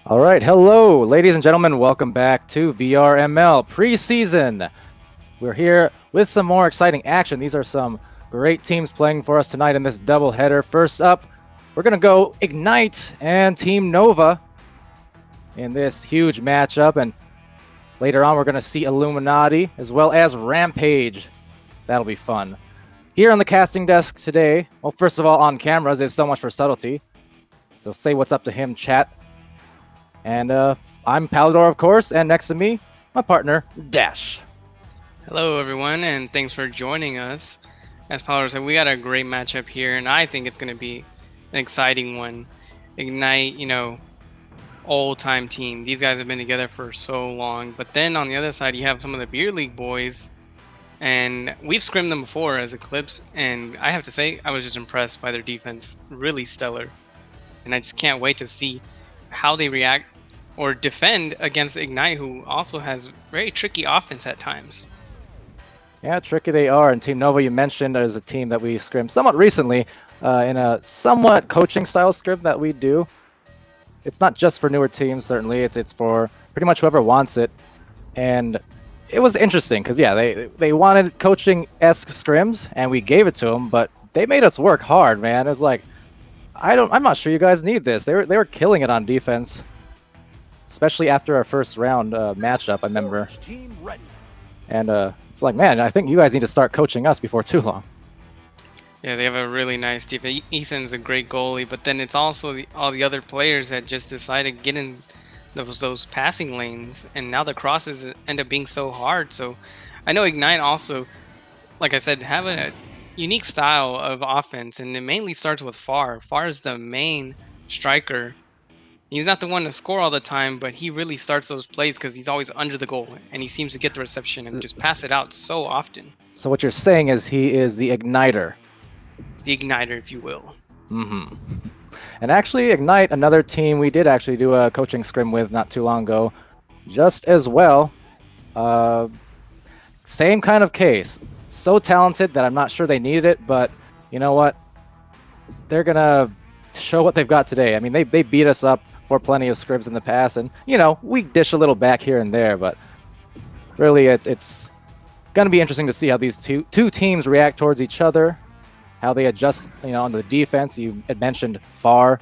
All right, hello, ladies and gentlemen. Welcome back to VRML preseason. We're here with some more exciting action. These are some great teams playing for us tonight in this doubleheader. First up, we're going to go Ignite and Team Nova in this huge matchup. And later on, we're going to see Illuminati as well as Rampage. That'll be fun. Here on the casting desk today, well, first of all, on cameras is So Much for Subtlety. So say what's up to him, chat. And I'm Palidore, of course, and next to me, my partner, Dash. Hello, everyone, and thanks for joining us. As Palidore said, we got a great matchup here, and I think it's going to be an exciting one. Ignite, old-time team. These guys have been together for so long. But then on the other side, you have some of the Beer League boys, and we've scrimmed them before as Eclipse, and I have to say, I was just impressed by their defense. Really stellar. And I just can't wait to see how they react or defend against Ignite, who also has very tricky offense at times. Yeah, tricky they are. And Team Nova, you mentioned, is a team that we scrimmed somewhat recently in a somewhat coaching-style scrim that we do. It's not just for newer teams, certainly. It's for pretty much whoever wants it. And it was interesting because, yeah, they wanted coaching-esque scrims, and we gave it to them, but they made us work hard, man. It's like, I'm not sure you guys need this. They were killing it on defense. Especially after our first round matchup, I remember. And it's like, man, I think you guys need to start coaching us before too long. Yeah, they have a really nice defense. Eason's a great goalie, but then it's also all the other players that just decided to get in those passing lanes, and now the crosses end up being so hard. So I know Ignite also, like I said, have a unique style of offense, and it mainly starts with Far. Far is the main striker. He's not the one to score all the time, but he really starts those plays because he's always under the goal, and he seems to get the reception and just pass it out so often. So what you're saying is he is the igniter. The igniter, if you will. Mm-hmm. And actually, Ignite, another team we did actually do a coaching scrim with not too long ago, just as well. Same kind of case. So talented that I'm not sure they needed it, but you know what? They're going to show what they've got today. I mean, they beat us up for plenty of scrims in the past, and we dish a little back here and there, but really it's going to be interesting to see how these two teams react towards each other, how they adjust on the defense. You had mentioned Far,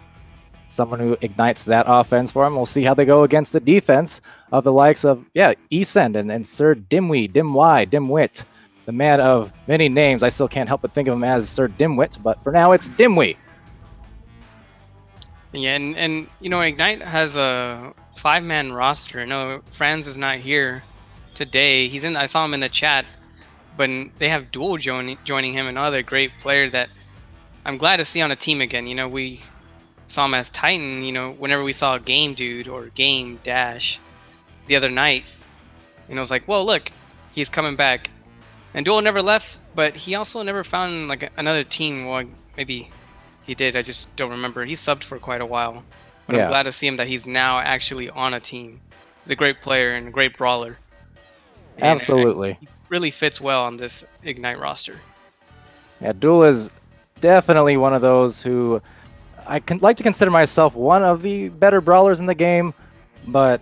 someone who ignites that offense for them. We'll see how they go against the defense of the likes of Esend and Sir Dimwit, the man of many names. I still can't help but think of him as Sir Dimwit, but for now it's Dimwee. Yeah, and Ignite has a 5-man roster. No, Franz is not here today. I saw him in the chat, but they have Duel joining him, another great player that I'm glad to see on a team again. We saw him as Titan, whenever we saw Game Dude or Game Dash the other night. And I was like, well, look, he's coming back. And Duel never left, but he also never found like another team. Well, maybe he did. I just don't remember. He subbed for quite a while. But I'm glad to see him that he's now actually on a team. He's a great player and a great brawler. Absolutely. He really fits well on this Ignite roster. Yeah, Duel is definitely one of those who I like to consider myself one of the better brawlers in the game, but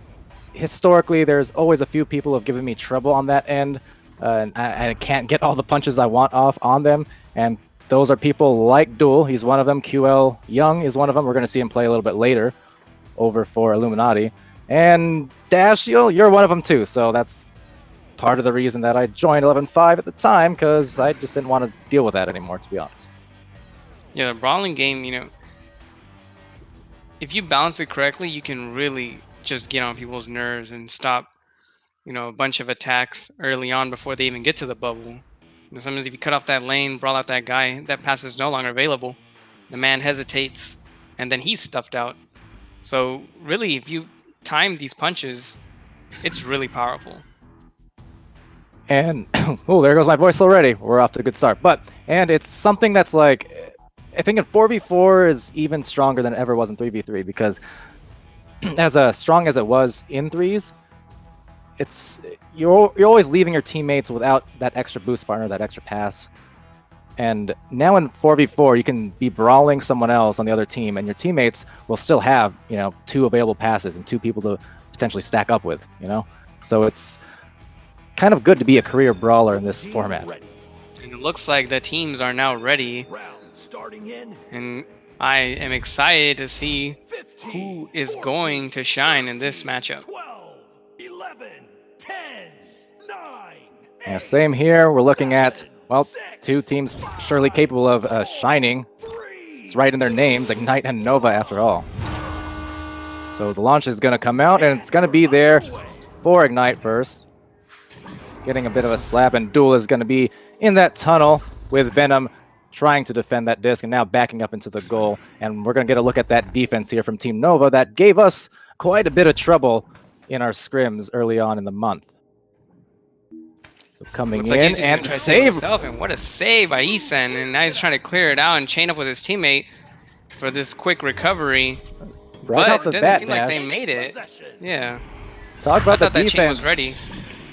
historically there's always a few people who have given me trouble on that end, and I can't get all the punches I want off on them, and those are people like Duel. He's one of them. QL Young is one of them. We're going to see him play a little bit later over for Illuminati. And Dash, you're one of them too. So that's part of the reason that I joined 11.5 at the time, because I just didn't want to deal with that anymore, to be honest. Yeah, the brawling game, if you balance it correctly, you can really just get on people's nerves and stop, a bunch of attacks early on before they even get to the bubble. Sometimes if you cut off that lane, brawl out that guy, that pass is no longer available. The man hesitates, and then he's stuffed out. So really, if you time these punches, it's really powerful. And, oh, there goes my voice already. We're off to a good start. And it's something that's like, I think in 4v4 is even stronger than it ever was in 3v3, because as strong as it was in 3s, you're always leaving your teammates without that extra boost partner, that extra pass. And now in 4v4, you can be brawling someone else on the other team, and your teammates will still have, 2 available passes and 2 people to potentially stack up with, So it's kind of good to be a career brawler in this format. And it looks like the teams are now ready. And I am excited to see who is going to shine in this matchup. 12, 11, 10, 9, Yeah, same here. We're looking at, well, 2 teams surely capable of shining. It's right in their names, Ignite and Nova, after all. So the launch is going to come out, and it's going to be there for Ignite first. Getting a bit of a slap, and Duel is going to be in that tunnel with Venom trying to defend that disc and now backing up into the goal. And we're going to get a look at that defense here from Team Nova that gave us quite a bit of trouble in our scrims early on in the month. So coming Looks in like and save save. himself, and what a save by Eason. And now he's trying to clear it out and chain up with his teammate for this quick recovery. Right off But the it doesn't bat, seem like they Dash. made it. Yeah. Talk I about the thought that chain was defense. ready.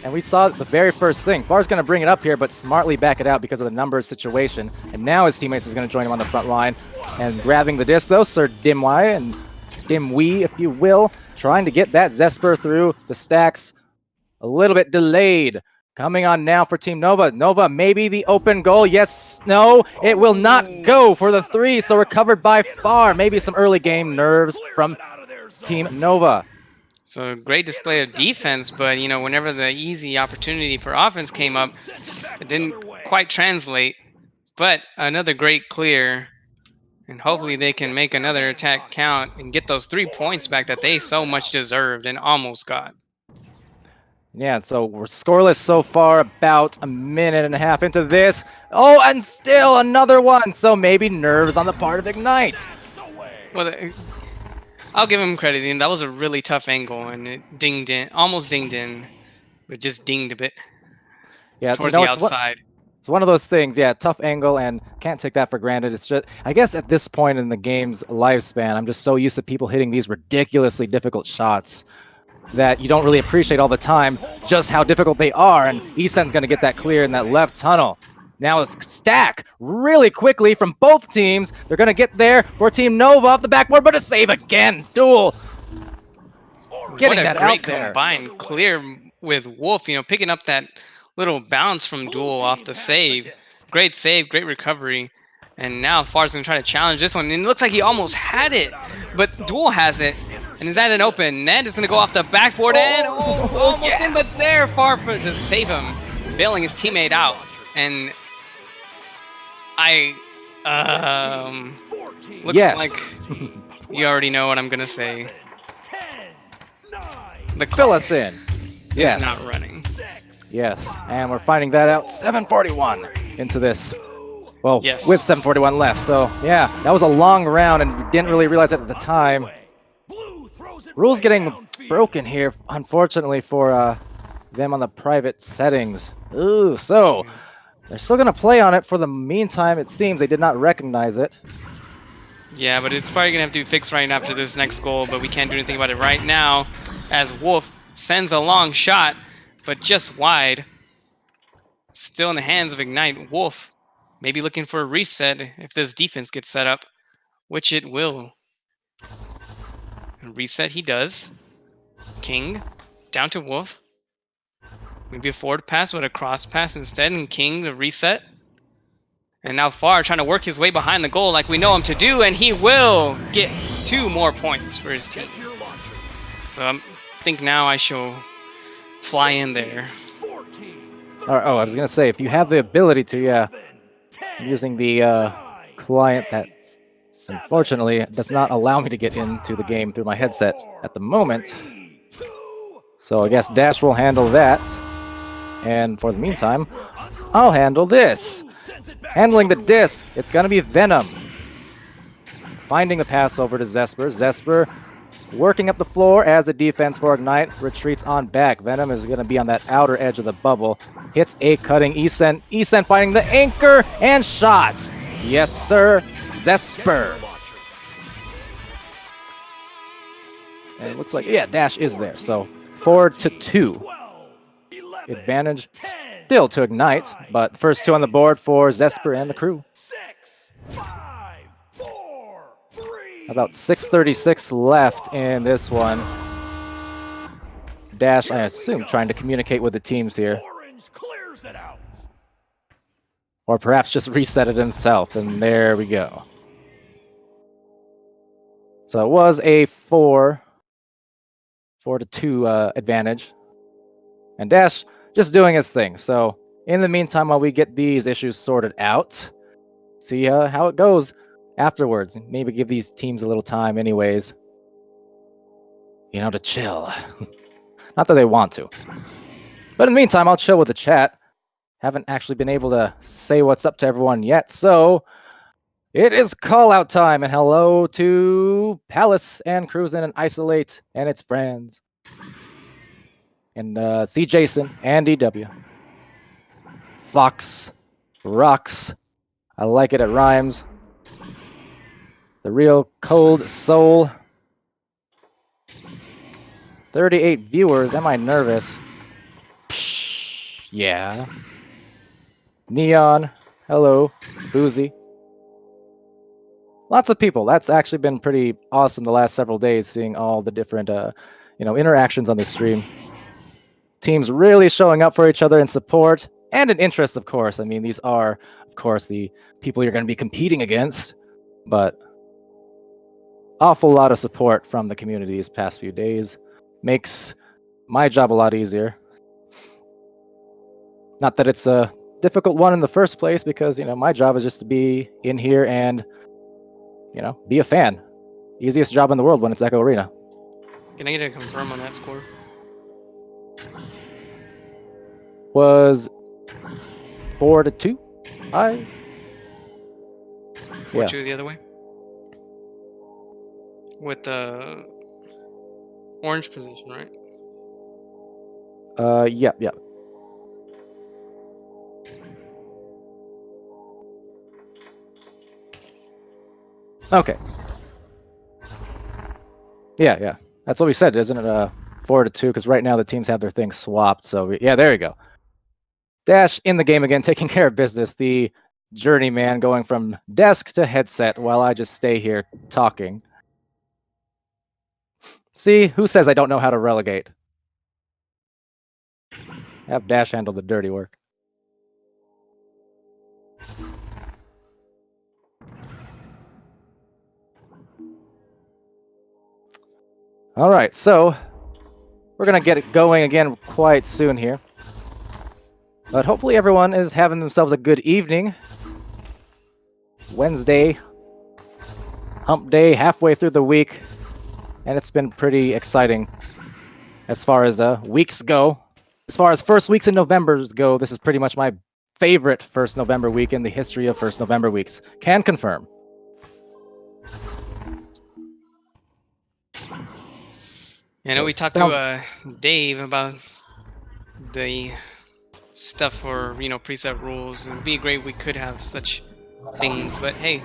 And we saw the very first thing. Far's going to bring it up here, but smartly back it out because of the numbers situation. And now his teammates is going to join him on the front line. And grabbing the disc, though, Sir Dimwai and Dimwee, if you will, trying to get that Zesper through the stacks. A little bit delayed. Coming on now for Team Nova. Nova, maybe the open goal. Yes, no, it will not go for the 3. So recovered by Far. Maybe some early game nerves from Team Nova. So great display of defense, but whenever the easy opportunity for offense came up, it didn't quite translate. But another great clear, and hopefully they can make another attack count and get those 3 points back that they so much deserved and almost got. Yeah, so we're scoreless so far, about a minute and a half into this. Oh, and still another one. So maybe nerves on the part of Ignite. Well, I'll give him credit. That was a really tough angle, and it dinged in, almost dinged in, but just dinged a bit. Yeah, towards the outside. It's one of those things, yeah, tough angle, and can't take that for granted. It's just, I guess at this point in the game's lifespan, I'm just so used to people hitting these ridiculously difficult shots that you don't really appreciate all the time just how difficult they are, and Eason's going to get that clear in that left tunnel. Now a stack really quickly from both teams. They're going to get there for Team Nova off the backboard, but a save again. Duel getting that out there. What a great combined clear with Wolf, picking up that little bounce from Duel off the save. Great save, great recovery. And now Far's going to try to challenge this one. And it looks like he almost had it, but Duel has it. And is that an open net? It's going to go off the backboard and almost in, but there Far to save him, bailing his teammate out. And looks like you already know what I'm gonna say. The Fill us in. Yes. Not running. Yes, and we're finding that out 7:41 into this. Well, yes. With 7:41 left. So yeah, that was a long round, and we didn't really realize it at the time. Rules getting broken here, unfortunately for them on the private settings. Ooh, so they're still going to play on it for the meantime. It seems they did not recognize it. Yeah, but it's probably going to have to be fixed right after this next goal, but we can't do anything about it right now as Wolf sends a long shot, but just wide. Still in the hands of Ignite. Wolf maybe looking for a reset if this defense gets set up, which it will. And reset he does. King down to Wolf. Maybe a forward pass, but a cross pass instead, and King the reset. And now Far trying to work his way behind the goal like we know him to do, and he will get 2 more points for his team. So I think now I shall fly in there. Oh, I was going to say, if you have the ability to, yeah, using the client that unfortunately does not allow me to get into the game through my headset at the moment. So I guess Dash will handle that. And for the meantime, I'll handle this. Handling the disc, it's going to be Venom. Finding the pass over to Zesper. Zesper working up the floor as the defense for Ignite retreats on back. Venom is going to be on that outer edge of the bubble. Hits a cutting Eason. Eason finding the anchor and shot. Yes, sir. Zesper. And it looks like, yeah, Dash is there. So 4-2. Advantage still to Ignite, but the first 2 on the board for Zesper and the crew. 6, 5, 4, 3. About 6:36 left in this one. Dash, I assume, trying to communicate with the teams here. Orange clears it out. Or perhaps just reset it himself, and there we go. So it was a 4-2 advantage. And Dash just doing his thing. So in the meantime, while we get these issues sorted out, see how it goes afterwards. Maybe give these teams a little time anyways. You know, to chill. Not that they want to. But in the meantime, I'll chill with the chat. Haven't actually been able to say what's up to everyone yet. So it is call out time. And hello to Palace and Cruisin' and Isolate and its friends. And see Jason and EW. Fox rocks. I like it, it rhymes. The real cold soul. 38 viewers. Am I nervous? Psh, yeah. Neon. Hello. Boozy. Lots of people. That's actually been pretty awesome the last several days, seeing all the different interactions on the stream. Teams really showing up for each other in support and in interest, of course. I mean, these are, of course, the people you're going to be competing against, but awful lot of support from the community these past few days. Makes my job a lot easier. Not that it's a difficult one in the first place, because, my job is just to be in here and, be a fan. Easiest job in the world when it's Echo Arena. Can I get a confirm on that score? Was 4-2. 4-2 the other way. With the orange position, right? Yeah. Okay. Yeah. That's what we said, isn't it? 4-2, because right now the teams have their things swapped. So yeah, there you go. Dash in the game again, taking care of business. The journeyman going from desk to headset while I just stay here talking. See, who says I don't know how to relegate? Have Dash handle the dirty work. All right, so we're going to get it going again quite soon here. But hopefully everyone is having themselves a good evening. Wednesday, hump day, halfway through the week. And it's been pretty exciting as far as weeks go. As far as first weeks in November go, this is pretty much my favorite first November week in the history of first November weeks. Can confirm. I know we talked to Dave about the stuff for preset rules, and it'd be great if we could have such things. But hey,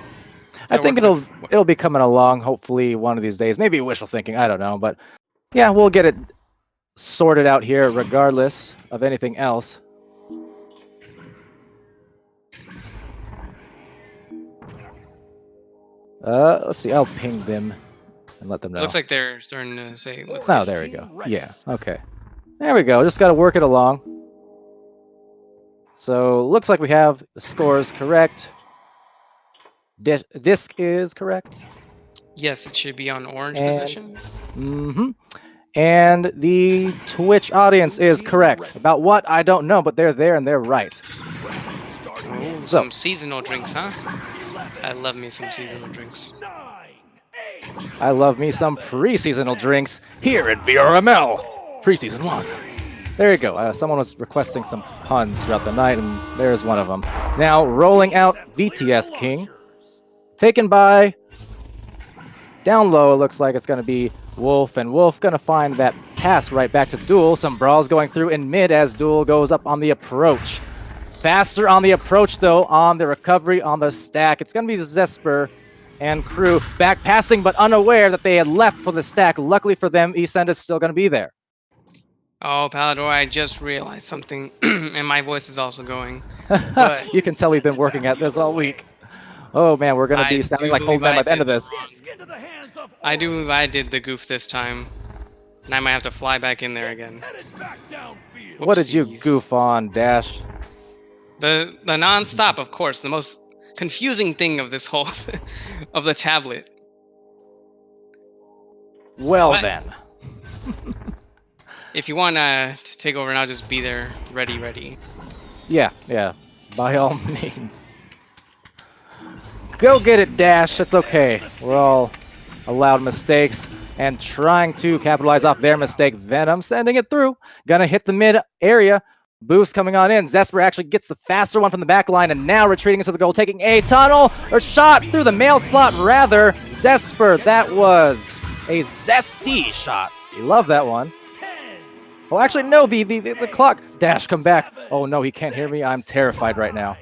I think it'll be coming along. Hopefully, one of these days. Maybe wishful thinking. I don't know, but yeah, we'll get it sorted out here, regardless of anything else. Let's see. I'll ping them and let them know. Looks like they're starting to say. Oh, there we go. Yeah. Okay. There we go. Just got to work it along. So looks like we have the scores correct. Disc is correct. Yes, it should be on orange position. Mm-hmm. And the Twitch audience is correct. About what? I don't know, but they're there and they're right. Ooh, some seasonal drinks, huh? I love me some seasonal drinks. I love me some pre-seasonal drinks here at VRML. Pre-season 1. There you go. Someone was requesting some puns throughout the night, and there's one of them. Now, rolling out VTS King. Taken by... Down low, it looks like it's going to be Wolf, and Wolf going to find that pass right back to Duel. Some brawls going through in mid as Duel goes up on the approach. Faster on the approach, though, on the recovery, on the stack. It's going to be Zesper and crew back passing, but unaware that they had left for the stack. Luckily for them, Esend is still going to be there. Oh, Palidore, I just realized something, and my voice is also going. But You can tell we've been working at this all week. Oh man, we're gonna I be sounding do like old believe men I by the end of did this. wrong. Disc into the hands of I do Orange. believe I did the goof this time, and I might have to fly back in there again. Headed back downfield. What did you Whoopsies. goof on, Dash? The non-stop, of course, the most confusing thing of this whole of the tablet. Well What? then. If you want to take over, and I'll just be there, ready. Yeah, yeah. By all means. Go get it, Dash. It's okay. We're all allowed mistakes and trying to capitalize off their mistake. Venom sending it through. Gonna hit the mid area. Boost coming on in. Zesper actually gets the faster one from the back line and now retreating into the goal, taking a tunnel or shot through the mail slot rather. Zesper, that was a zesty shot. You love that one. 10, Oh, actually, no, the clock. Dash, come back. Oh, no, he can't hear me. I'm terrified right now.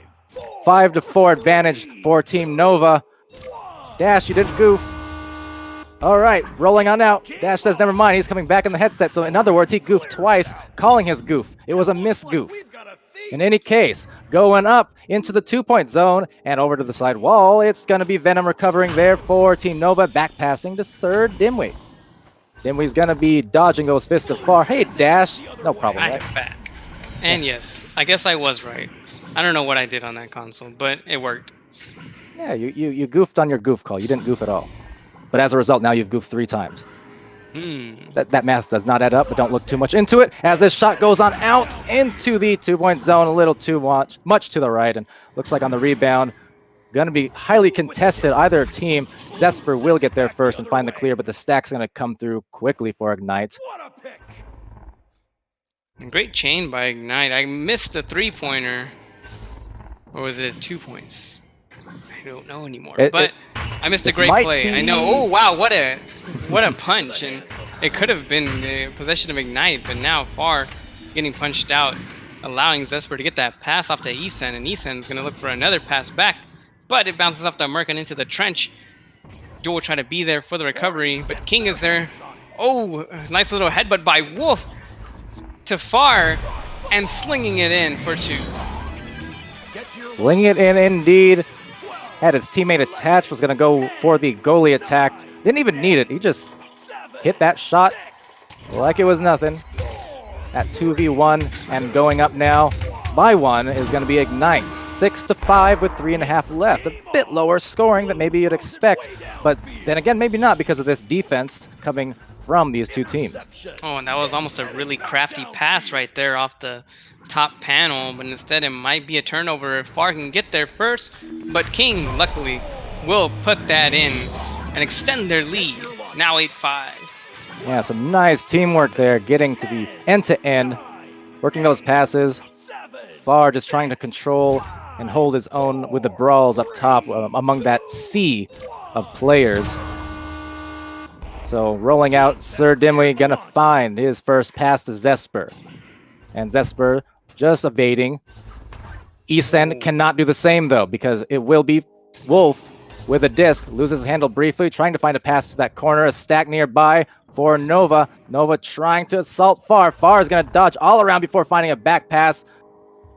5-4 advantage for Team Nova. Dash, you didn't goof. All right, rolling on out. Dash says never mind. He's coming back in the headset. So in other words, he goofed twice, calling his goof. It was a miss goof. we've got a thief. In any case, going up into the 2-point zone and over to the side wall, it's going to be Venom recovering there for Team Nova, back passing to Sir Dimwee. Dimwee's going to be dodging those fists of far. Hey, Dash. No problem, I right? am back. And yes, I guess I was right. I don't know what I did on that console, but it worked. Yeah, you goofed on your goof call. You didn't goof at all. But as a result, now you've goofed 3 times. That math does not add up, but don't look too much into it as this shot goes on out into the 2-point zone, a little too much to the right, and looks like on the rebound, going to be highly contested. Either team, Zesper will get there first and find the clear, but the stack's going to come through quickly for Ignite. What a pick. And great chain by Ignite. I missed the 3-pointer. Or was it 2 points? I don't know anymore. But I missed a this great might play. I be- know. Oh wow, what a punch! And it could have been the possession of Ignite, but now Far getting punched out, allowing Zesper to get that pass off to Esen, and Esen's gonna look for another pass back, but it bounces off the Merc and into the trench. Duel trying to be there for the recovery, but King is there. Oh, nice little headbutt by Wolf to Far, and slinging it in for 2. Slinging it in indeed. Had his teammate attached, was going to go for the goalie attack. Didn't even need it. He just hit that shot like it was nothing. At 2v1 and going up now by 1 is going to be Ignite. 6-5 with 3.5 left. A bit lower scoring than maybe you'd expect, but then again, maybe not because of this defense coming from these two teams. Oh, and that was almost a really crafty pass right there off the top panel, but instead it might be a turnover if Far can get there first, but King, luckily, will put that in and extend their lead. Now 8-5. Yeah, some nice teamwork there, getting to the end-to-end, working those passes. Far just trying to control and hold his own with the brawls up top among that sea of players. So rolling out, Sir Dimwee gonna find his first pass to Zesper. And Zesper just evading. Esen cannot do the same though, because it will be Wolf with a disc. Loses his handle briefly, trying to find a pass to that corner. A stack nearby for Nova. Nova trying to assault Far. Far is gonna dodge all around before finding a back pass.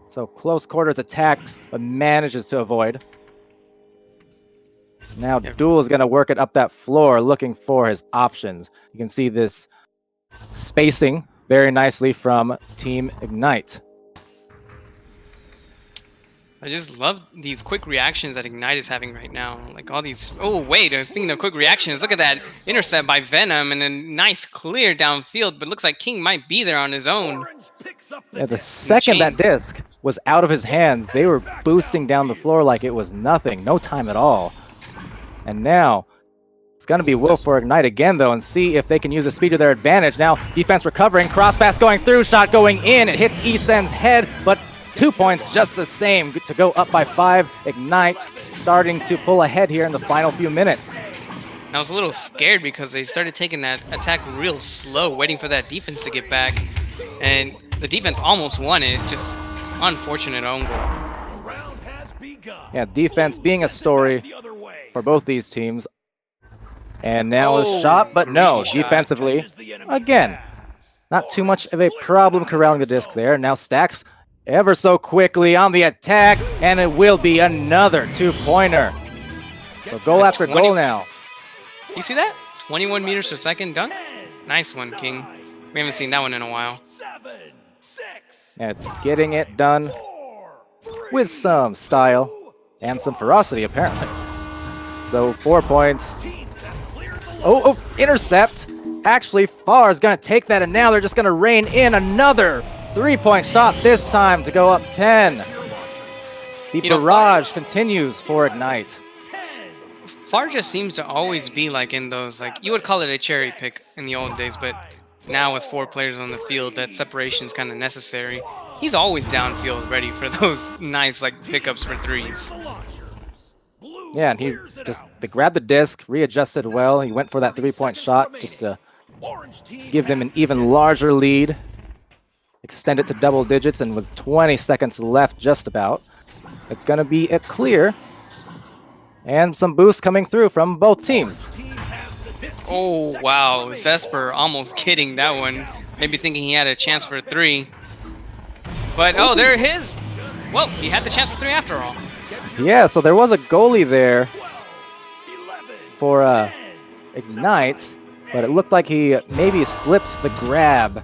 So close quarters attacks, but manages to avoid. Now Duel is going to work it up that floor, looking for his options. You can see this spacing very nicely from Team Ignite. I just love these quick reactions that Ignite is having right now. Like all these... Oh, wait, speaking of quick reactions, look at that intercept by Venom and a nice clear downfield, but looks like King might be there on his own. Yeah, the second that disc was out of his hands, they were boosting down the floor like it was nothing. No time at all. And now, it's going to be Wolf for Ignite again, though, and see if they can use the speed to their advantage. Now, defense recovering, cross pass going through, shot going in. It hits Esen's head, but 2 points just the same to go up by 5. Ignite starting to pull ahead here in the final few minutes. I was a little scared because they started taking that attack real slow, waiting for that defense to get back. And the defense almost won it, just unfortunate own goal. Yeah, defense being a story for both these teams. And now a shot, but no, defensively, again, Not too much of a problem corralling the disc there. Now Stacks ever so quickly on the attack, and it will be another 2-pointer. So goal after goal now. You see that? 21 meters per second dunk? Nice one, King. We haven't seen that one in a while. 7, 6, And getting it done 4, 3, with some style and some ferocity, apparently. So 4 points. teams have cleared the Oh, intercept. Actually, Farr is going to take that, and now they're just going to rain in another 3-point shot this time to go up 10. The You know, barrage continues for Ignite. 10. Far just seems to always be like in those, like, you would call it a cherry pick in the old days, but now with 4 players on the field, that separation is kind of necessary. He's always downfield ready for those nice, like, pickups for threes. The launchers. Blue Yeah, and he clears it just out. they grabbed the disc, readjusted well. He went for that 3-point shot just to Orange team give them an has even the larger lead. Extend it to double digits, and with 20 seconds left just about, it's going to be a clear. And some boost coming through from both teams. team has the 15 Oh, seconds wow. remaining. Zesper almost kidding that one. Maybe thinking he had a chance for 3. But, oh, there it is. Well, he had the chance for 3 after all. Yeah, so there was a goalie there 12, 11, for 10, Ignite, but it looked like he maybe slipped the grab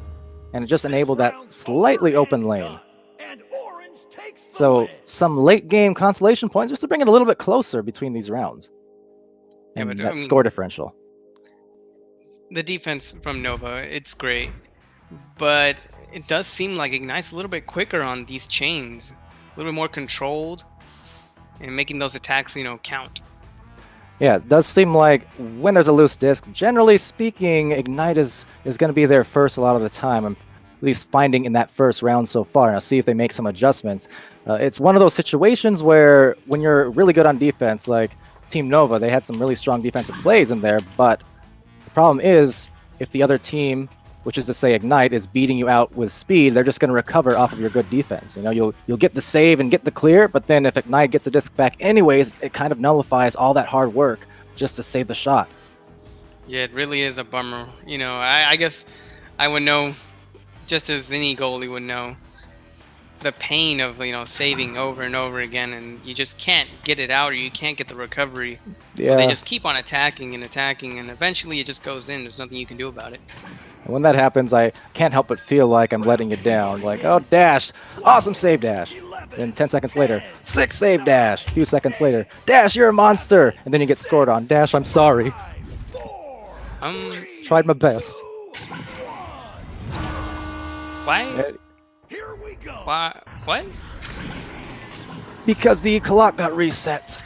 and it just enabled that slightly open lane. and orange takes the So win. some late game consolation points just to bring it a little bit closer between these rounds. Yeah, And but, that I mean, score differential. the defense from Nova, it's great. But it does seem like Ignite's a little bit quicker on these chains. A little bit more controlled. And making those attacks, count. Yeah, it does seem like when there's a loose disc, generally speaking, Ignite is going to be there first a lot of the time. I'm at least finding in that first round so far. Now, see if they make some adjustments. It's one of those situations where when you're really good on defense, like Team Nova, they had some really strong defensive plays in there, but the problem is if the other team, which is to say Ignite, is beating you out with speed, they're just going to recover off of your good defense. You'll get the save and get the clear, but then if Ignite gets a disc back anyways, it kind of nullifies all that hard work just to save the shot. Yeah, it really is a bummer. I guess I would know, just as any goalie would know, the pain of, saving over and over again, and you just can't get it out, or you can't get the recovery. So they Yeah. just keep on attacking, and eventually it just goes in. There's nothing you can do about it. And when that happens, I can't help but feel like I'm letting you down. Like, oh, Dash, awesome save, Dash. Then 10 seconds later, 6 save, Dash. A few seconds later, Dash, you're a monster. And then you get scored on. Dash, I'm sorry. Tried my best. Why? Here we go. Why? What? Because the clock got reset.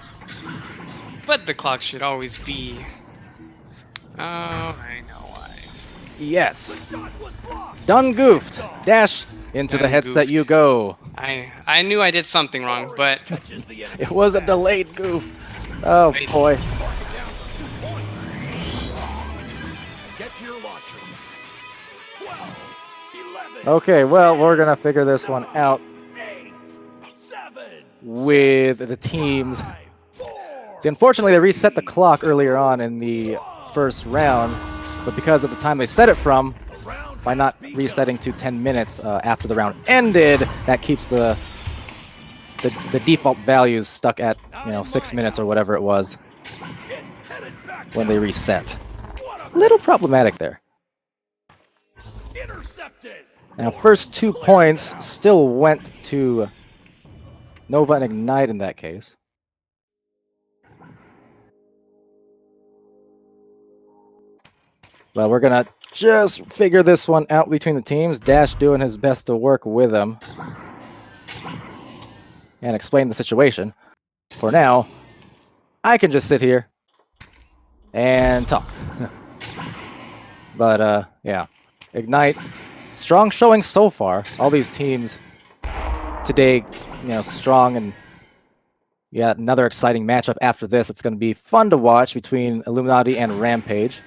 But the clock should always be. Oh, I know why. Yes. Shot was blocked. Done goofed. Dash, into the Done headset goofed. you go. I knew I did something wrong, but Touches the end. It was a delayed goof. Oh, boy. Mark it down for 2 points. Get to your launchers. 12, 11. Okay, well, we're going to figure this one out 8, 7, with the teams. 5, 4, See, unfortunately, they reset the clock earlier on in the first round, but because of the time they set it from, round by not resetting to 10 minutes after the round ended, that keeps the default values stuck at 6 minutes or whatever it was it's headed back when they reset. What A little problematic there. a intercepted. Now, first 2 points still went to Nova and Ignite in that case. Well, we're going to just figure this one out between the teams. Dash doing his best to work with them and explain the situation. For now, I can just sit here and talk. But, yeah. Ignite, strong showing so far. All these teams today, strong, and yeah, another exciting matchup after this. It's going to be fun to watch between Illuminati and Rampage.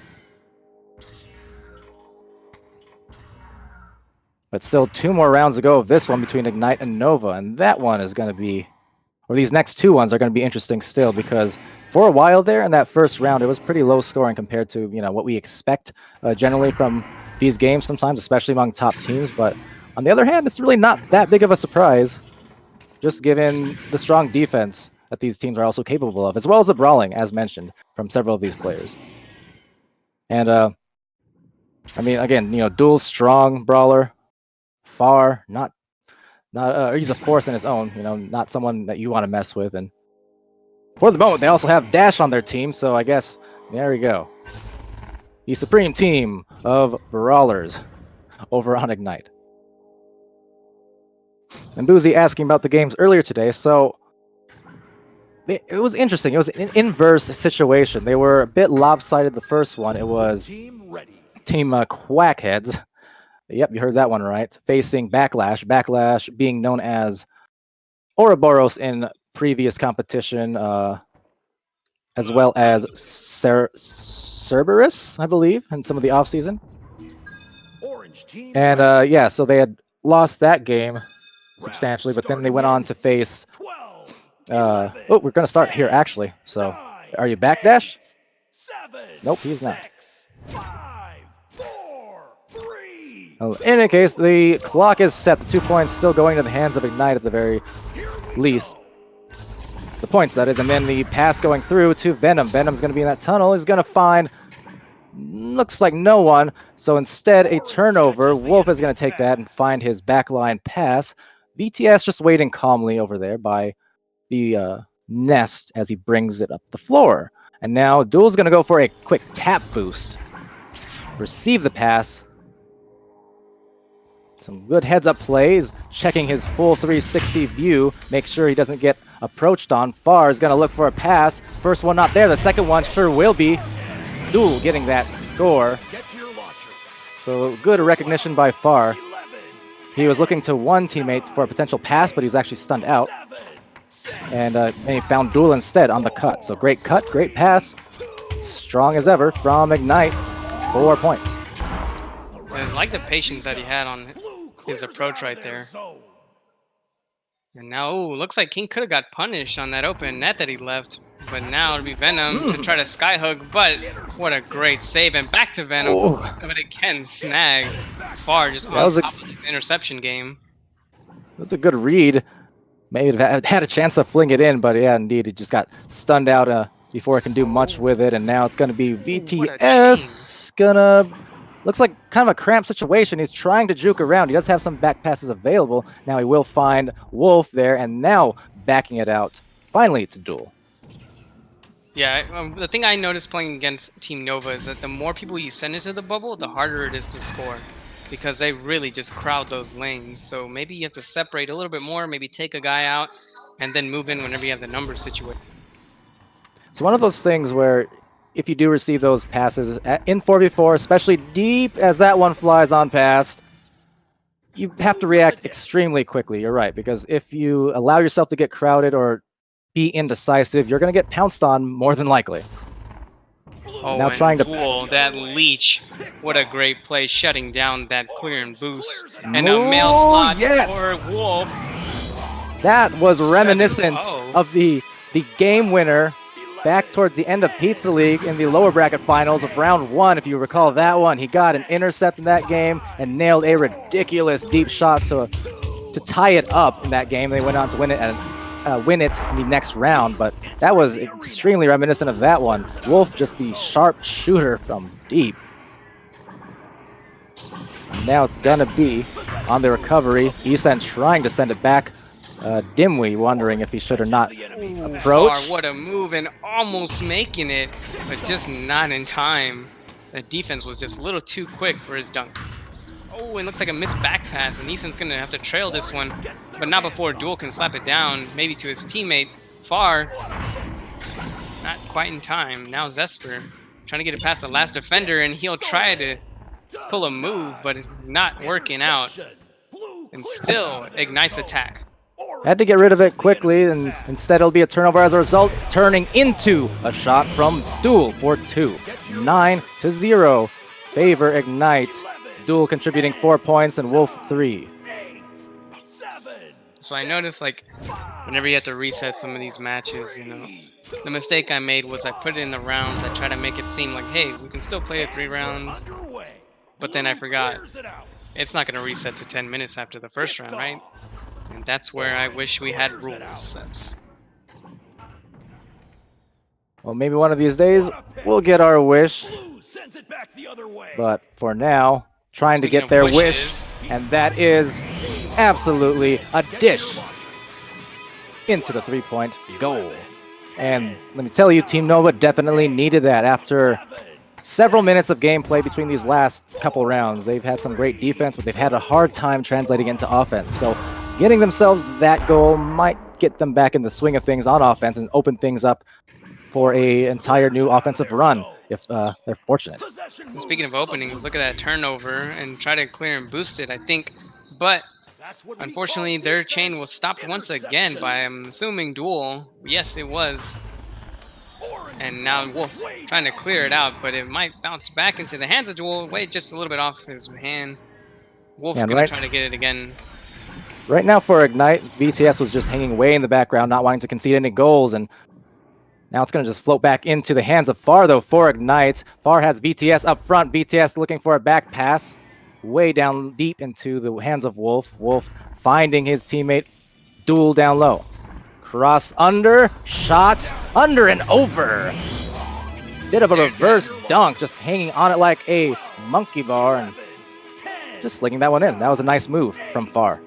But still 2 more rounds to go of this one between Ignite and Nova, and that one is going to be, or these next 2 ones are going to be interesting still, because for a while there in that first round, it was pretty low scoring compared to what we expect generally from these games sometimes, especially among top teams. But on the other hand, it's really not that big of a surprise, just given the strong defense that these teams are also capable of, as well as the brawling, as mentioned, from several of these players. And I mean, again, Duel's strong brawler, Far not he's a force in his own, not someone that you want to mess with. And for the moment, they also have Dash on their team, so I guess there we go. The supreme team of brawlers over on Ignite. And Boozy asking about the games earlier today, so it was interesting. It was an inverse situation. They were a bit lopsided the first one. It was Team Quackheads. Yep, you heard that one right. Facing Backlash. Backlash being known as Ouroboros in previous competition, as well as Cerberus, I believe, in some of the offseason. And yeah, so they had lost that game substantially, but then they went on to face... oh, we're going to start here, actually. So, are you back, Dash? Nope, he's not. In any case, the clock is set. The 2 points still going to the hands of Ignite at the very least. The points, that is. And then the pass going through to Venom. Venom's going to be in that tunnel. He's going to find... looks like no one. So instead, a turnover. Wolf is going to take that and find his backline pass. BTS just waiting calmly over there by the nest as he brings it up the floor. And now Duel's going to go for a quick tap boost. Receive the pass. Some good heads-up plays, checking his full 360 view, make sure he doesn't get approached on. Far is going to look for a pass. First one not there, the second one sure will be. Duel getting that score. So good recognition by Far. He was looking to one teammate for a potential pass, but he was actually stunned out. And he found Duel instead on the cut. So great cut, great pass. Strong as ever from Ignite. 4 points. I like the patience that he had on his approach right there. And now, looks like King could have got punished on that open net that he left. But now it'll be Venom to try to skyhook. But what a great save. And back to Venom. Ooh. But again, snag. Far just on top of the interception game. It was a good read. Maybe had a chance to fling it in, but yeah, indeed, it just got stunned out before it can do much with it. And now it's going to be VTS. Looks like kind of a cramped situation. He's trying to juke around. He does have some back passes available. Now he will find Wolf there, and now backing it out. Finally, it's a Duel. Yeah, the thing I noticed playing against Team Nova is that the more people you send into the bubble, the harder it is to score. Because they really just crowd those lanes. So maybe you have to separate a little bit more, maybe take a guy out, and then move in whenever you have the numbers situation. It's one of those things where if you do receive those passes in 4v4, especially deep as that one flies on past, you have to react extremely quickly. You're right, because if you allow yourself to get crowded or be indecisive, you're going to get pounced on more than likely. Oh, now trying to Duel, that leech. What a great play, shutting down that clear and boost. And a mail slot for Wolf. That was reminiscent of the game winner back towards the end of Pizza League in the lower bracket finals of round 1. If you recall that one, he got an intercept in that game and nailed a ridiculous deep shot to tie it up in that game. They went on to win it and win it in the next round, but that was extremely reminiscent of that one. Wolf, just the sharp shooter from deep. Now it's gonna be on the recovery. Esan trying to send it back. Dimwee wondering if he should or not approach. What a move, and almost making it, but just not in time. The defense was just a little too quick for his dunk. Oh, it looks like a missed back pass, and Eason's going to have to trail this one, but not before Duel can slap it down, maybe to his teammate. Far. Not quite in time. Now Zesper trying to get it past the last defender, and he'll try to pull a move, but it's not working out. And still Ignite's attack. Had to get rid of it quickly, and instead it'll be a turnover as a result, turning into a shot from Duel for 2. 9-0. Favor Ignite. Duel contributing 4 points and Wolf 3. So I noticed, like, whenever you have to reset some of these matches, the mistake I made was I put it in the rounds. I try to make it seem like, hey, we can still play it 3 rounds. But then I forgot Clears it out. it's not going to reset to 10 minutes after the first round, right? And that's where I wish we had rules sets. Well, maybe one of these days we'll get our wish. Blue sends it back the other way. But for now, trying to Speaking get of their wishes. wish, and that is absolutely a dish into the three-point goal. And let me tell you, Team Nova definitely needed that after several minutes of gameplay between these last couple rounds. They've had some great defense, but they've had a hard time translating into offense. So getting themselves that goal might get them back in the swing of things on offense and open things up for a entire new offensive run if they're fortunate. And speaking of openings, look at that turnover and try to clear and boost it, I think. But unfortunately, their chain was stopped once again by, I'm assuming, Duel. Yes, it was. And now Wolf trying to clear it out, but it might bounce back into the hands of Duel. Wait, just a little bit off his hand. Wolf gonna try to get it again. Right now for Ignite, VTS was just hanging way in the background, not wanting to concede any goals, and now it's going to just float back into the hands of Far, though, for Ignite. Far has VTS up front. VTS looking for a back pass. Way down deep into the hands of Wolf. Wolf finding his teammate. Duel down low. Cross under. Shot. Under and over. Bit of a reverse dunk. Just hanging on it like a monkey bar. And just slinging that one in. That was a nice move from Far.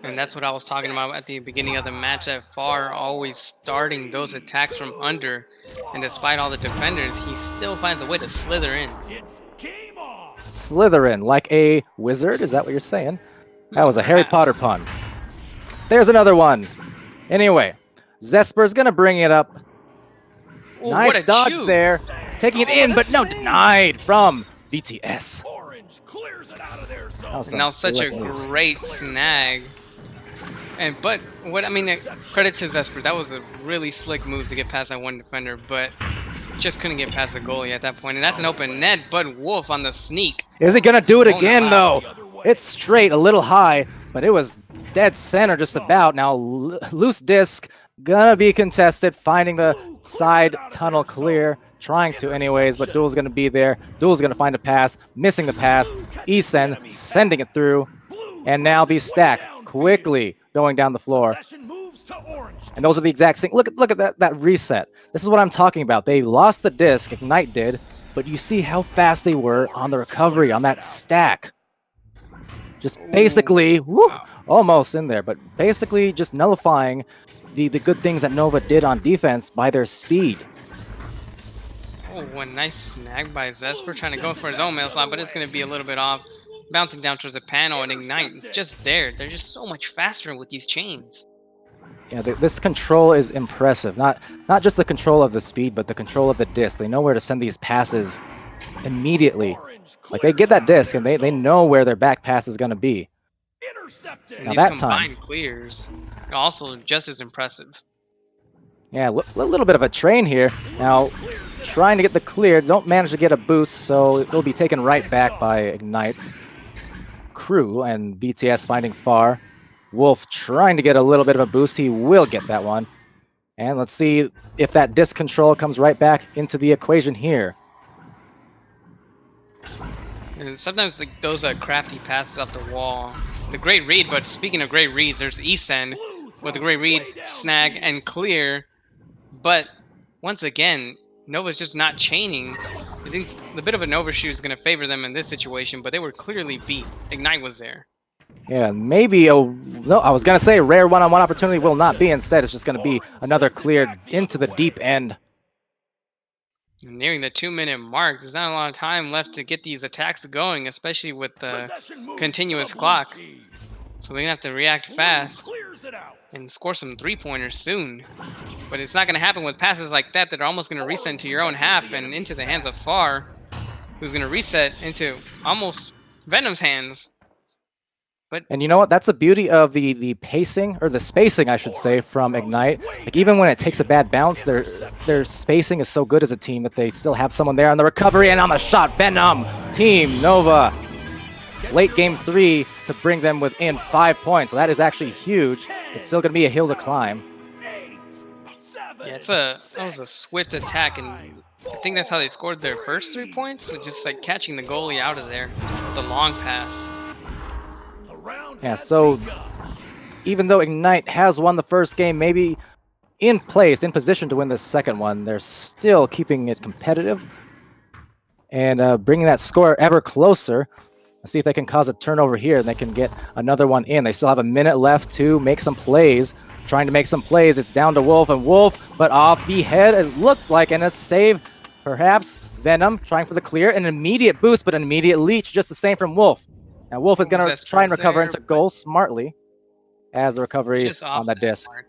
And that's what I was talking about at the beginning of the match. At Far always starting those attacks from under, and despite all the defenders, he still finds a way to slither in. Slither in like a wizard? Is that what you're saying? That was a Harry Potter pun. There's another one. Anyway, Zesper's gonna bring it up. Ooh, nice dodge there, taking it in, but no, denied from VTS. Orange clears it out of their zone. And now such a great snag. But what I mean, credit to Zesper. That was a really slick move to get past that one defender, but just couldn't get past the goalie at that point. And that's an open net. But Wolf on the sneak. Is he gonna do it again though? It's straight, a little high, but it was dead center just about. Now loose disc gonna be contested, finding the side tunnel clear. Trying to anyways, but Duel's gonna be there. Duel's gonna find a pass, missing the pass. Esen sending it through, and now the stack quickly going down the floor. And those are the exact same. Look at that reset. This is what I'm talking about. They lost the disc, Ignite did, but you see how fast they were on the recovery on that stack. Just basically, almost in there, but basically just nullifying the good things that Nova did on defense by their speed. Oh, one nice snag by Zesper, trying to go for his own mail slot, but it's going to be a little bit off. Bouncing down towards the panel and Ignite just there. They're just so much faster with these chains. Yeah, this control is impressive. Not just the control of the speed, but the control of the disc. They know where to send these passes immediately. Like, they get that disc, and they know where their back pass is going to be. Now that combined clears are also just as impressive. Yeah, a little bit of a train here. Now, trying to get the clear. Don't manage to get a boost, so it'll be taken right back by Ignite's crew, and BTS finding Far. Wolf trying to get a little bit of a boost. He will get that one. And let's see if that disc control comes right back into the equation here. And sometimes like those crafty passes off the wall. The great read, but speaking of great reads, there's Esen with a great read, snag, and clear. But once again, Nova's just not chaining. I think the bit of an overshoot is going to favor them in this situation, but they were clearly beat. Ignite was there. Yeah, maybe no, I was going to say rare one-on-one opportunity will not be. Instead, it's just going to be another clear into the deep end. Nearing the 2-minute mark, there's not a lot of time left to get these attacks going, especially with the continuous clock. So they're going to have to react fast and score some three-pointers soon. But it's not going to happen with passes like that that are almost going to reset into your own half and into the hands of Far, who's going to reset into almost Venom's hands. And you know what? That's the beauty of the pacing, or the spacing, I should say, from Ignite. Like, even when it takes a bad bounce, their spacing is so good as a team that they still have someone there on the recovery and on the shot. Venom, Team Nova, late game 3 to bring them within 5 points. So that is actually huge. It's still going to be a hill to climb. Yeah, that was a swift attack, and I think that's how they scored their first 3 points, so just like catching the goalie out of there with the long pass. The round Yeah, has so begun. even though Ignite has won the first game, maybe in place, in position to win the second one, they're still keeping it competitive and bringing that score ever closer. Let's see if they can cause a turnover here and they can get another one in. They still have a minute left to make some plays. Trying to make some plays. It's down to Wolf, and Wolf, but off the head, it looked like, and a save, perhaps. Venom trying for the clear, an immediate boost, but an immediate leech, just the same from Wolf. Now Wolf is going to try and recover into goal smartly as the recovery Just off on the that disc mark.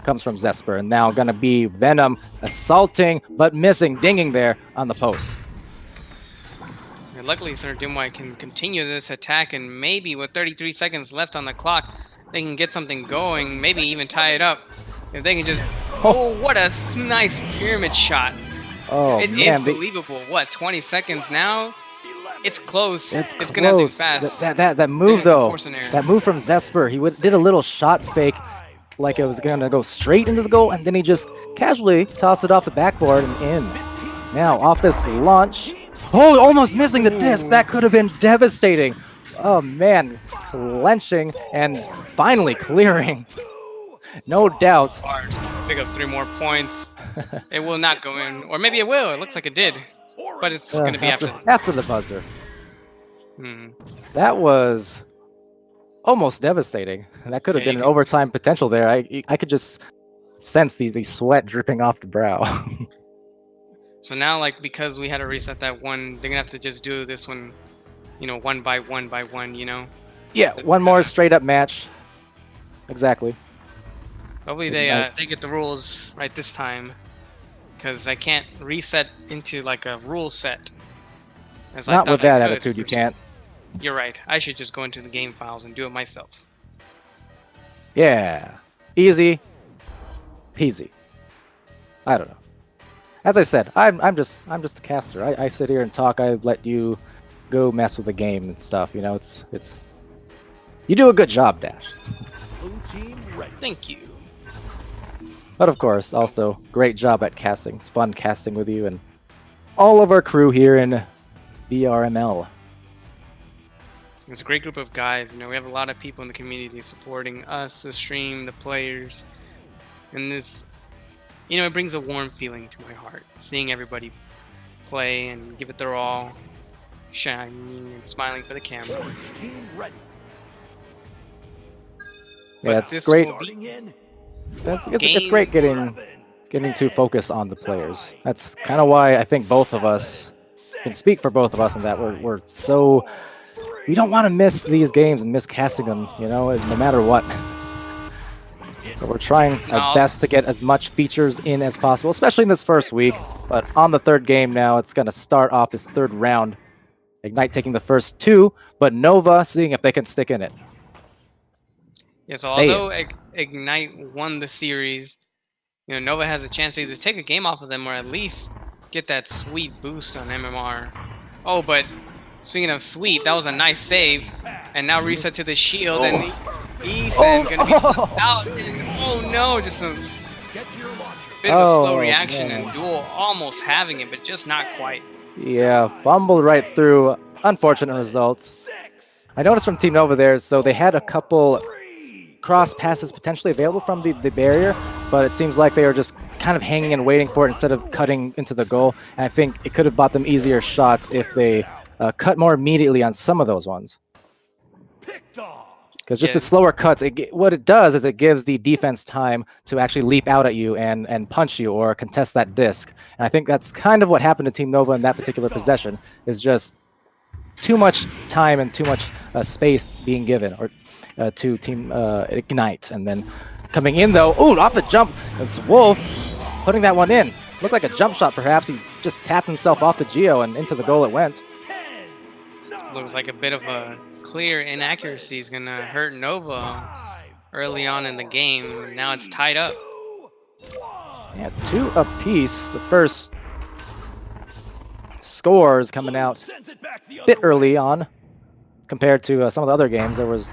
comes from Zesper, and now going to be Venom assaulting, but missing, dinging there on the post. And luckily, Sir Dimwai can continue this attack, and maybe with 33 seconds left on the clock, they can get something going, maybe even tie it up. If they can just... Oh, what a nice pyramid shot. Oh, It is man. believable. What, 20 seconds now? It's close. It's going to have to be close. fast. That move, gonna though, force an error. that move from Zesper, he did a little shot fake like it was going to go straight into the goal, and then he just casually tossed it off the backboard and in. Now, off this launch. Oh, almost missing the disc. That could have been devastating. Oh, man. Clenching and finally clearing. No doubt. Hard. Pick up 3 more points. It will not go in. Or maybe it will. It looks like it did. But it's going to be after the buzzer. Hmm. That was almost devastating. That could have been an overtime potential there. I could just sense these sweat dripping off the brow. So now, like, because we had to reset that one, they're gonna have to just do this one, you know, one by one, you know. Yeah, That's one more straight up match. Exactly. Hopefully they get the rules right this time, because I can't reset into like a rule set. As I Not thought with that I could. attitude, you can't. You're right. I should just go into the game files and do it myself. Yeah, easy peasy. I don't know. As I said, I'm just the caster. I sit here and talk. I let you go mess with the game and stuff. You know, it's you do a good job, Dash. Blue team ready. Thank you. But of course, also great job at casting. It's fun casting with you and all of our crew here in VRML. It's a great group of guys. You know, we have a lot of people in the community supporting us, the stream, the players, and this. You know, it brings a warm feeling to my heart, seeing everybody play and give it their all, shining and smiling for the camera. Team ready. Yeah, it's great. Starting in. It's great getting to focus on the players. That's kind of why I think both of us can speak for both of us in that we're so we don't want to miss these games and miss casting them, you know, no matter what. So we're trying our best to get as much features in as possible, especially in this first week. But on the third game now, it's going to start off this third round. Ignite taking the first 2, but Nova seeing if they can stick in it. Yeah, so although Ignite won the series, you know, Nova has a chance to either take a game off of them or at least get that sweet boost on MMR. Oh, but speaking of sweet, that was a nice save. And now reset to the shield, and Ethan gonna be stuck out. And, oh no, just a bit of a slow reaction, and Duel almost having it, but just not quite. Yeah, fumbled right through. Unfortunate results. I noticed from Team Nova there, so they had a couple cross passes potentially available from the barrier, but it seems like they were just kind of hanging and waiting for it instead of cutting into the goal. And I think it could have bought them easier shots if they cut more immediately on some of those ones. Because just the slower cuts, what it does is it gives the defense time to actually leap out at you and punch you or contest that disc. And I think that's kind of what happened to Team Nova in that particular possession, is just too much time and too much space being given or to Team Ignite. And then coming in, though, ooh, off the jump, it's Wolf putting that one in. Looked like a jump shot, perhaps. He just tapped himself off the Geo and into the goal it went. Looks like a bit of a clear inaccuracy is going to hurt Nova early on in the game. Now it's tied up. Yeah, 2 apiece. The first scores coming out a bit early on compared to some of the other games. There was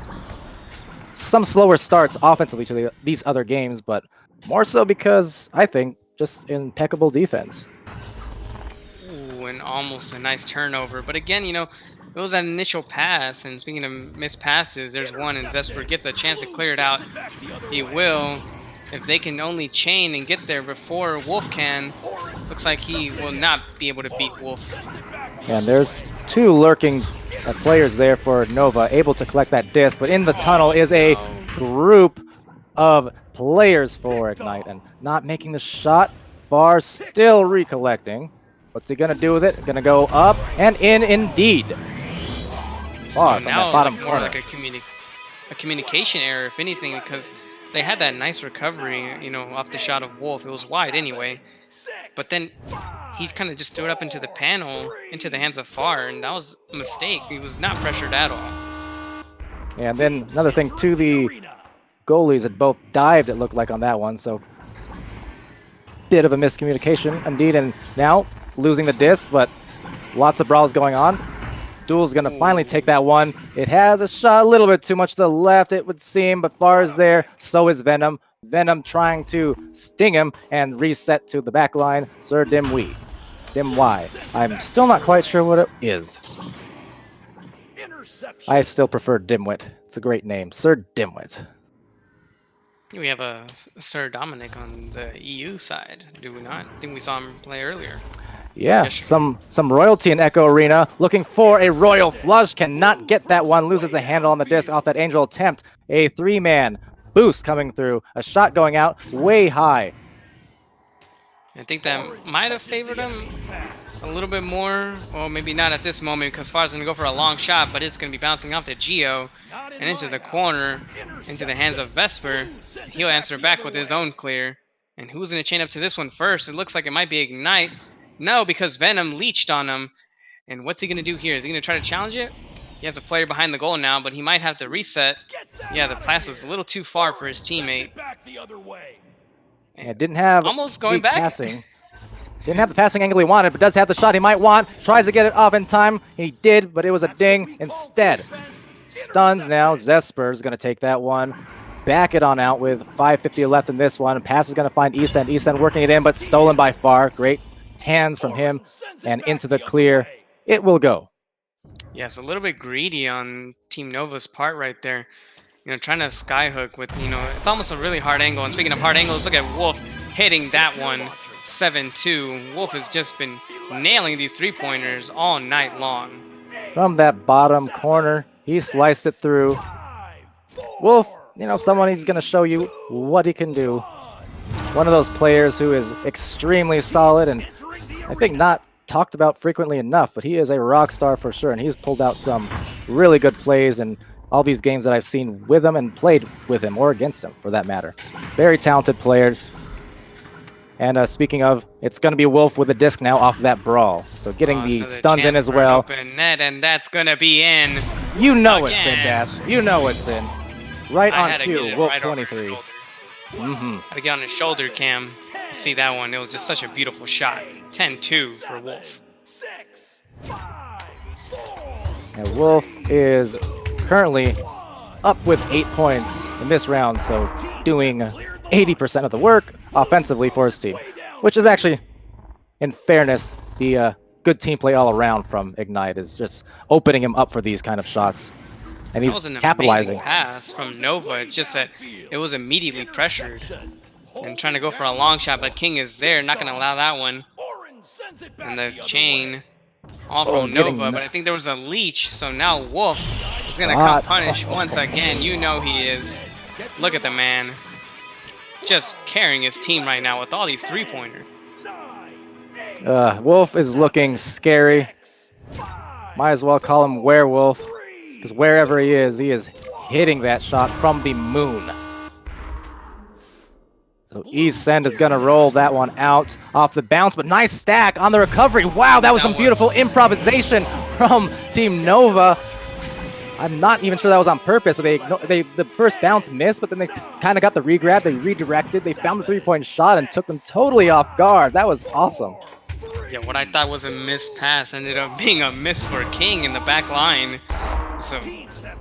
some slower starts offensively to these other games, but more so because, I think, just impeccable defense. and almost a nice turnover. But again, you know, it was that initial pass. And speaking of missed passes, there's one, and Zesper gets a chance to clear it out. He will. If they can only chain and get there before Wolf can, looks like he will not be able to beat Wolf. And there's two lurking players there for Nova, able to collect that disc. But in the tunnel is a group of players for Ignite, and not making the shot. Far still recollecting. What's he gonna do with it? Gonna go up and in indeed. Far So from now that bottom it's more corner. like a communication error, if anything, because they had that nice recovery, you know, off the shot of Wolf. It was wide anyway, but then he kind of just threw it up into the panel, into the hands of Far, and that was a mistake. He was not pressured at all. And then another thing too, the goalies had both dived, it looked like, on that one, so bit of a miscommunication indeed. And now losing the disc, but lots of brawls going on. Duel's gonna finally take that one. It has a shot a little bit too much to the left, it would seem, but Far is there, so is Venom. Venom trying to sting him and reset to the back line. Sir Dimwee. Dimwai. I'm still not quite sure what it is. I still prefer Dimwit. It's a great name. Sir Dimwit. We have a Sir Dominic on the EU side, do we not? I think we saw him play earlier. Yeah, some royalty in Echo Arena. Looking for a royal flush. Cannot get that one. Loses the handle on the disc off that Angel attempt. A three-man boost coming through. A shot going out way high. I think that might have favored him a little bit more. Well, maybe not at this moment, because Far's going to go for a long shot, but it's going to be bouncing off the Geo and into the corner, into the hands of Vesper. He'll answer back with his own clear. And who's going to chain up to this one first? It looks like it might be Ignite. No, because Venom leeched on him. And what's he going to do here? Is he going to try to challenge it? He has a player behind the goal now, but he might have to reset. Yeah, the pass was a little too far for his teammate. And didn't have almost going back. Passing. Didn't have the passing angle he wanted, but does have the shot he might want. Tries to get it off in time. He did, but it was a ding instead. Stuns now. Zesper's going to take that one. Back it on out with 5:50 left in this one. Pass is going to find Easend. Easend working it in, but stolen by Far. Great hands from him and into the clear. It will go. Yes, a little bit greedy on Team Nova's part right there. You know, trying to skyhook with, you know, it's almost a really hard angle. And speaking of hard angles, look at Wolf hitting that one 7-2. Wolf has just been nailing these three-pointers all night long. From that bottom corner, he sliced it through. Wolf, you know, someone he's going to show you what he can do. One of those players who is extremely solid and I think not talked about frequently enough, but he is a rock star for sure, and he's pulled out some really good plays in all these games that I've seen with him and played with him or against him, for that matter. Very talented player. And speaking of, it's going to be Wolf with the disc now off that brawl. So getting the stuns in as well. Open net, and that's going to be in. You know it's in, Dash. You know it's in. Right on cue, Wolf right 23. Had to get on his shoulder cam. See that one. It was just such a beautiful shot. 10-2 for Wolf. And Wolf is currently up with 8 points in this round, so doing 80% of the work offensively for his team, which is actually, in fairness, the good team play all around from Ignite is just opening him up for these kind of shots. And he's capitalizing. Amazing pass from Nova. It's just that it was immediately pressured and trying to go for a long shot, but King is there, not going to allow that one. And the chain all from Nova, but I think there was a leech, so now Wolf is going to come punish once again. You know he is. Look at the man. Just carrying his team right now with all these three-pointers. Wolf is looking scary. Might as well call him Werewolf, because wherever he is hitting that shot from the moon. So Easend is going to roll that one out off the bounce, but nice stack on the recovery. Wow, that was some beautiful improvisation from Team Nova. I'm not even sure that was on purpose, but the first bounce missed, but then they kind of got the regrab, they redirected, they found the three-point shot and took them totally off guard. That was awesome. Yeah, what I thought was a missed pass ended up being a miss for King in the back line. So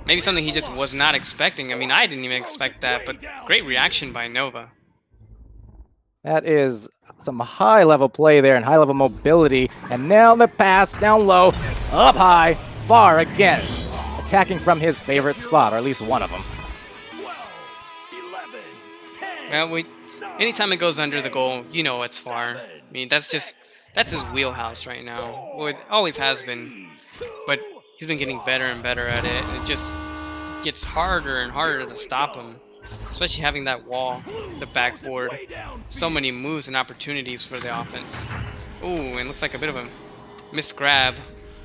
maybe something he just was not expecting. I mean, I didn't even expect that, but great reaction by Nova. That is some high-level play there and high-level mobility. And now the pass down low, up high, far again. Attacking from his favorite spot, or at least one of them. 12, 11, 10. Well, anytime it goes under the goal, you know it's far. I mean, that's his wheelhouse right now. Well, it always has been, but he's been getting better and better at it, and it just gets harder and harder to stop him. Especially having that wall, the backboard, so many moves and opportunities for the offense. Ooh, and looks like a bit of a missed grab.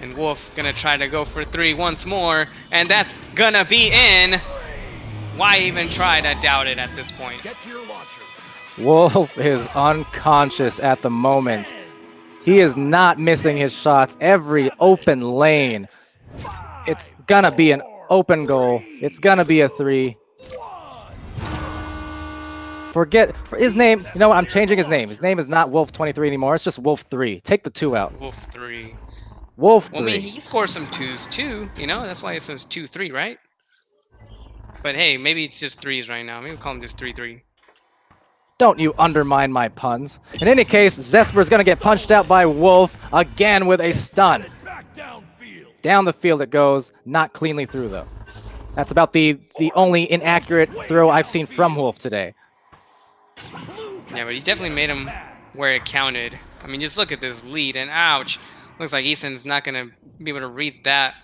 And Wolf gonna try to go for 3 once more, and that's gonna be in. Why even try to doubt it at this point? Get to your launchers. Wolf is unconscious at the moment. He is not missing his shots. Every open lane. It's gonna be an open goal. It's gonna be a 3. Forget his name. You know what? I'm changing his name. His name is not Wolf23 anymore. It's just Wolf3. Take the 2 out. Wolf 3. Wolf3. Well, I mean, he scores some 2s too, you know? That's why it says 2-3, right? But hey, maybe it's just 3s right now. Maybe we'll call him just 3-3. Don't you undermine my puns. In any case, Zesper is going to get punched out by Wolf again with a stun. Back downfield. Down the field it goes, not cleanly through though. That's about the only inaccurate throw I've seen from Wolf today. Yeah, but he definitely made him where it counted. I mean, just look at this lead, and ouch. Looks like Eason's not going to be able to read that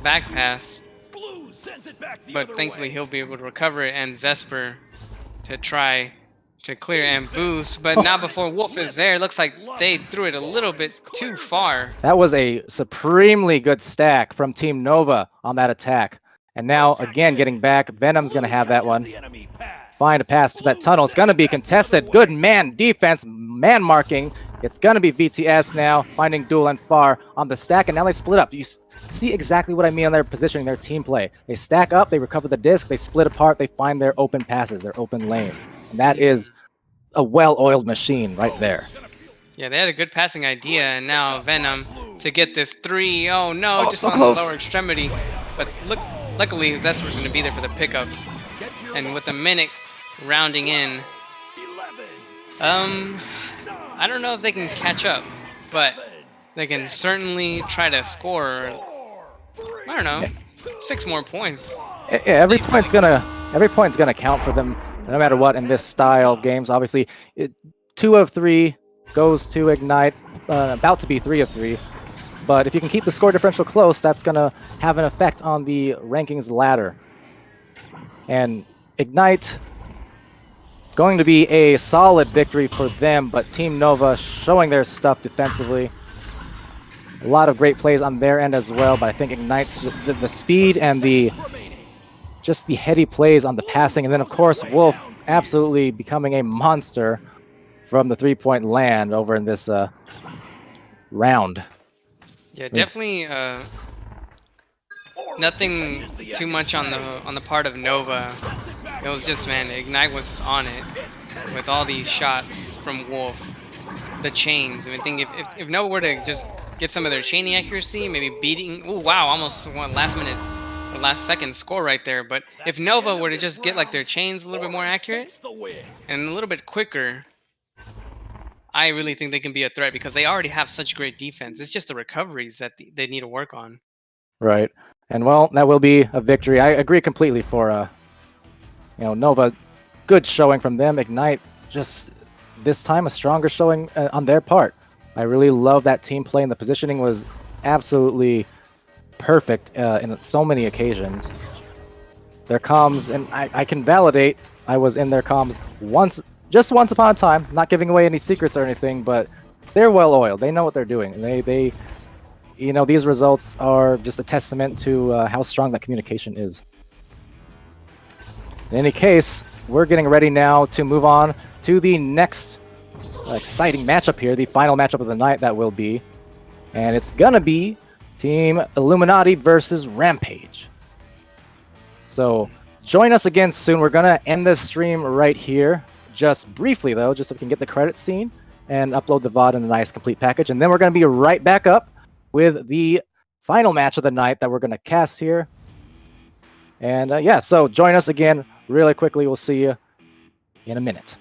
back pass. Blue sends it back the But other thankfully way. he'll be able to recover it, and Zesper to try to clear and boost. But not before Wolf is there. Looks like they threw it a little bit too far. That was a supremely good stack from Team Nova on that attack. And now, again, getting back, Venom's going to have that one. The enemy pass. Find a pass to that tunnel. It's going to be contested. Good man defense, man marking. It's going to be VTS now, finding Duel and Far on the stack, and now they split up. You see exactly what I mean on their positioning, their team play. They stack up, they recover the disc, they split apart, they find their open passes, their open lanes. And that is a well-oiled machine right there. Yeah, they had a good passing idea, and now Venom to get this 3. Oh no, Oh, just so on close. the lower extremity. But luckily Zesper's going to be there for the pickup. Get to your And with a minute rounding in, 11. I don't know if they can catch up, but they can certainly try to score, I don't know, 6 more points. Every point's gonna count for them, no matter what in this style of games. Obviously, 2 of 3 goes to Ignite, about to be 3 of 3. But if you can keep the score differential close, that's gonna have an effect on the rankings ladder. And Ignite going to be a solid victory for them, but Team Nova showing their stuff defensively. A lot of great plays on their end as well, but I think Ignite's the speed and just the heady plays on the passing, and then of course Wolf absolutely becoming a monster from the 3-point land over in this round. Yeah, definitely nothing too much on the part of Nova. It was just, man, Ignite was just on it with all these shots from Wolf. The chains. I mean, think if Nova were to just get some of their chaining accuracy, maybe beating. Oh wow, almost one last minute, or last second score right there. But if Nova were to just get like their chains a little bit more accurate and a little bit quicker, I really think they can be a threat because they already have such great defense. It's just the recoveries that they need to work on. Right. And well, that will be a victory. I agree completely for Nova. Good showing from them. Ignite just this time a stronger showing on their part. I really love that team play, and the positioning was absolutely perfect in so many occasions. Their comms, and I can validate, I was in their comms just once upon a time, not giving away any secrets or anything, but they're well oiled. They know what they're doing. They these results are just a testament to how strong that communication is. In any case, we're getting ready now to move on to the next exciting matchup here, the final matchup of the night that will be. And it's gonna be Team Illuminati versus Rampage. So join us again soon. We're gonna end this stream right here. Just briefly though, just so we can get the credits scene and upload the VOD in a nice complete package. And then we're gonna be right back up with the final match of the night that we're gonna cast here. And yeah, so join us again really quickly. We'll see you in a minute.